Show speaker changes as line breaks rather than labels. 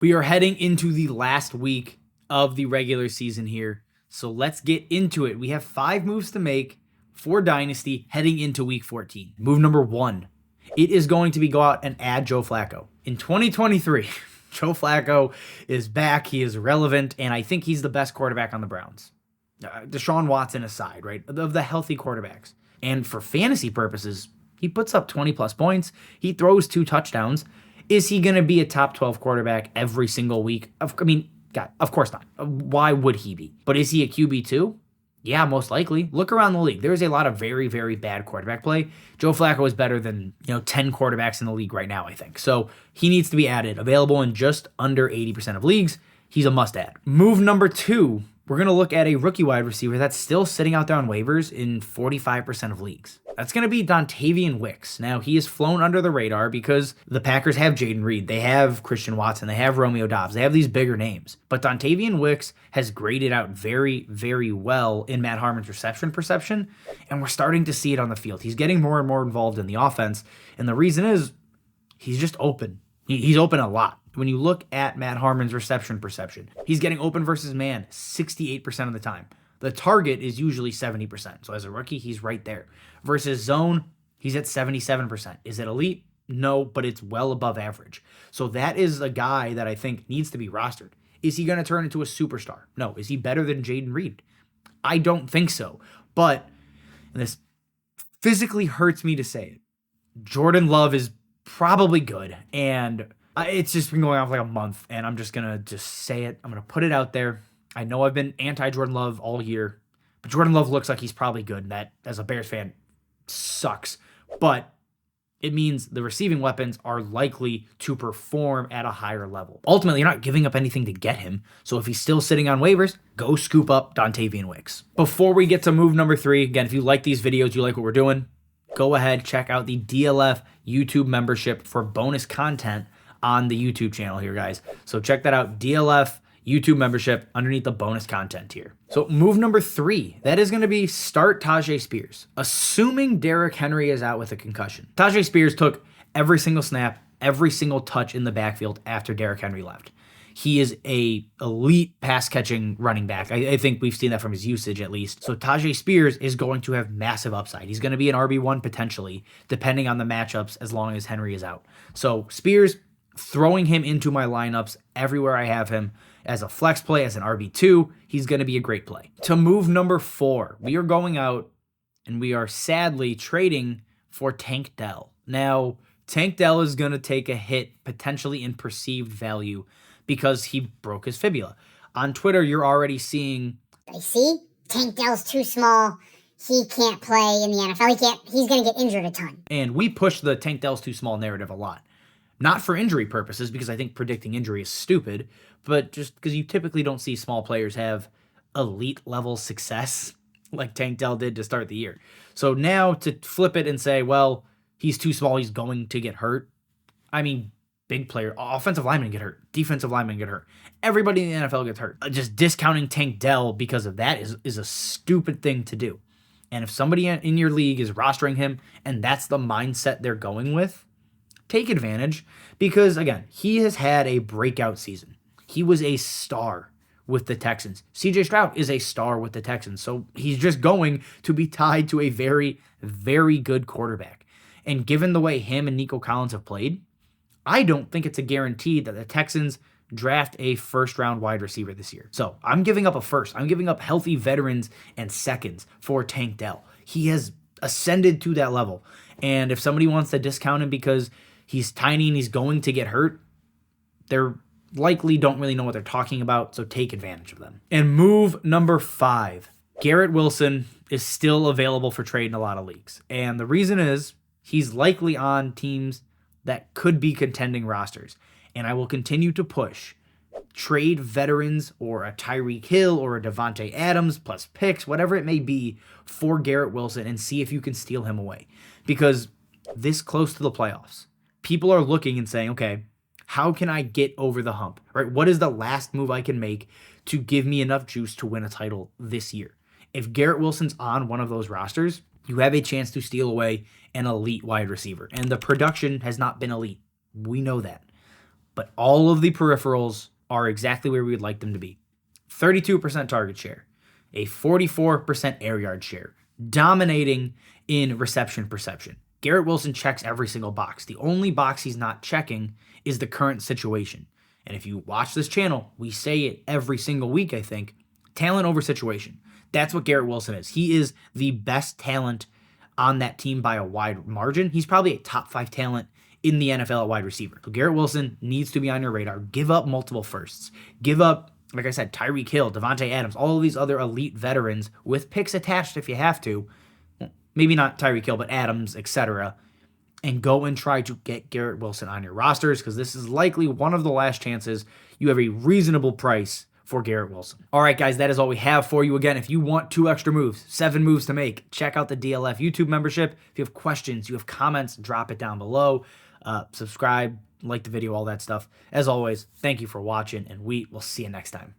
We are heading into the last week of the regular season here, so let's get into it. We have 5 moves to make for Dynasty heading into week 14. Move number 1, it is going to be go out and add Joe Flacco. In 2023, Joe Flacco is back, he is relevant, and I think he's the best quarterback on the Browns. Deshaun Watson aside, right, of the healthy quarterbacks. And for fantasy purposes, he puts up 20 plus points, he throws 2 touchdowns. Is he going to be a top 12 quarterback every single week? Of course not. Why would he be? But is he a QB2? Yeah, most likely. Look around the league. There is a lot of very, very bad quarterback play. Joe Flacco is better than 10 quarterbacks in the league right now, I think. So he needs to be added. Available in just under 80% of leagues. He's a must-add. Move number 2. We're going to look at a rookie wide receiver that's still sitting out there on waivers in 45% of leagues. That's going to be Dontayvoin Wicks. Now, he has flown under the radar because the Packers have Jaden Reed. They have Christian Watson. They have Romeo Doubs. They have these bigger names. But Dontayvoin Wicks has graded out very, very well in Matt Harmon's reception perception, and we're starting to see it on the field. He's getting more and more involved in the offense, and the reason is he's just open. He's open a lot. When you look at Matt Harmon's reception perception, he's getting open versus man 68% of the time. The target is usually 70%. So as a rookie, he's right there. Versus zone, he's at 77%. Is it elite? No, but it's well above average. So that is a guy that I think needs to be rostered. Is he going to turn into a superstar? No. Is he better than Jaden Reed? I don't think so. But, and this physically hurts me to say it, Jordan Love is probably good. And it's just been going on for like a month, and I'm just going to say it. I'm going to put it out there. I know I've been anti-Jordan Love all year, but Jordan Love looks like he's probably good, and that, as a Bears fan, sucks. But it means the receiving weapons are likely to perform at a higher level. Ultimately, you're not giving up anything to get him, so if he's still sitting on waivers, go scoop up Dontayvoin Wicks. Before we get to move number 3, again, if you like these videos, you like what we're doing, go ahead, check out the DLF YouTube membership for bonus content on the YouTube channel here, guys. So check that out, DLF YouTube membership underneath the bonus content here. So move number 3, that is going to be start Tyjae Spears, assuming Derrick Henry is out with a concussion. Tyjae Spears took every single snap, every single touch in the backfield after Derrick Henry left. He is a elite pass-catching running back. I think we've seen that from his usage at least. So Tyjae Spears is going to have massive upside. He's going to be an RB1 potentially, depending on the matchups as long as Henry is out. So Spears, throwing him into my lineups everywhere I have him as a flex play, as an RB2, he's going to be a great play. To move number 4, we are going out and we are sadly trading for Tank Dell. Now, Tank Dell is going to take a hit potentially in perceived value because he broke his fibula. On Twitter, you're already seeing,
I see, Tank Dell's too small. He can't play in the NFL. He's going to get injured a ton.
And we push the Tank Dell's too small narrative a lot. Not for injury purposes, because I think predicting injury is stupid, but just because you typically don't see small players have elite level success like Tank Dell did to start the year. So now to flip it and say, well, he's too small, he's going to get hurt. I mean, big player, offensive linemen get hurt, defensive linemen get hurt. Everybody in the NFL gets hurt. Just discounting Tank Dell because of that is a stupid thing to do. And if somebody in your league is rostering him and that's the mindset they're going with, take advantage, because again, he has had a breakout season. He was a star with the Texans. CJ Stroud is a star with the Texans. So he's just going to be tied to a very, very good quarterback. And given the way him and Nico Collins have played, I don't think it's a guarantee that the Texans draft a first-round wide receiver this year. So I'm giving up a first. I'm giving up healthy veterans and seconds for Tank Dell. He has ascended to that level. And if somebody wants to discount him because he's tiny and he's going to get hurt, they're likely don't really know what they're talking about, so take advantage of them. And move number 5, Garrett Wilson is still available for trade in a lot of leagues. And the reason is he's likely on teams that could be contending rosters. And I will continue to push. Trade veterans or a Tyreek Hill or a Devontae Adams plus picks, whatever it may be, for Garrett Wilson and see if you can steal him away. Because this close to the playoffs, people are looking and saying, okay, how can I get over the hump, right? What is the last move I can make to give me enough juice to win a title this year? If Garrett Wilson's on one of those rosters, you have a chance to steal away an elite wide receiver. And the production has not been elite. We know that. but all of the peripherals are exactly where we would like them to be. 32% target share, a 44% air yard share, dominating in reception perception. Garrett Wilson checks every single box. The only box he's not checking is the current situation. And if you watch this channel, we say it every single week, I think. Talent over situation. That's what Garrett Wilson is. He is the best talent on that team by a wide margin. He's probably a top 5 talent in the NFL at wide receiver. So Garrett Wilson needs to be on your radar. Give up multiple firsts. Give up, like I said, Tyreek Hill, Devontae Adams, all of these other elite veterans with picks attached if you have to. Maybe not Tyreek Hill, but Adams, etc. And go and try to get Garrett Wilson on your rosters, because this is likely one of the last chances you have a reasonable price for Garrett Wilson. All right, guys, that is all we have for you. Again, if you want 2 extra moves, 7 moves to make, check out the DLF YouTube membership. If you have questions, you have comments, drop it down below. Subscribe, like the video, all that stuff. As always, thank you for watching, and we will see you next time.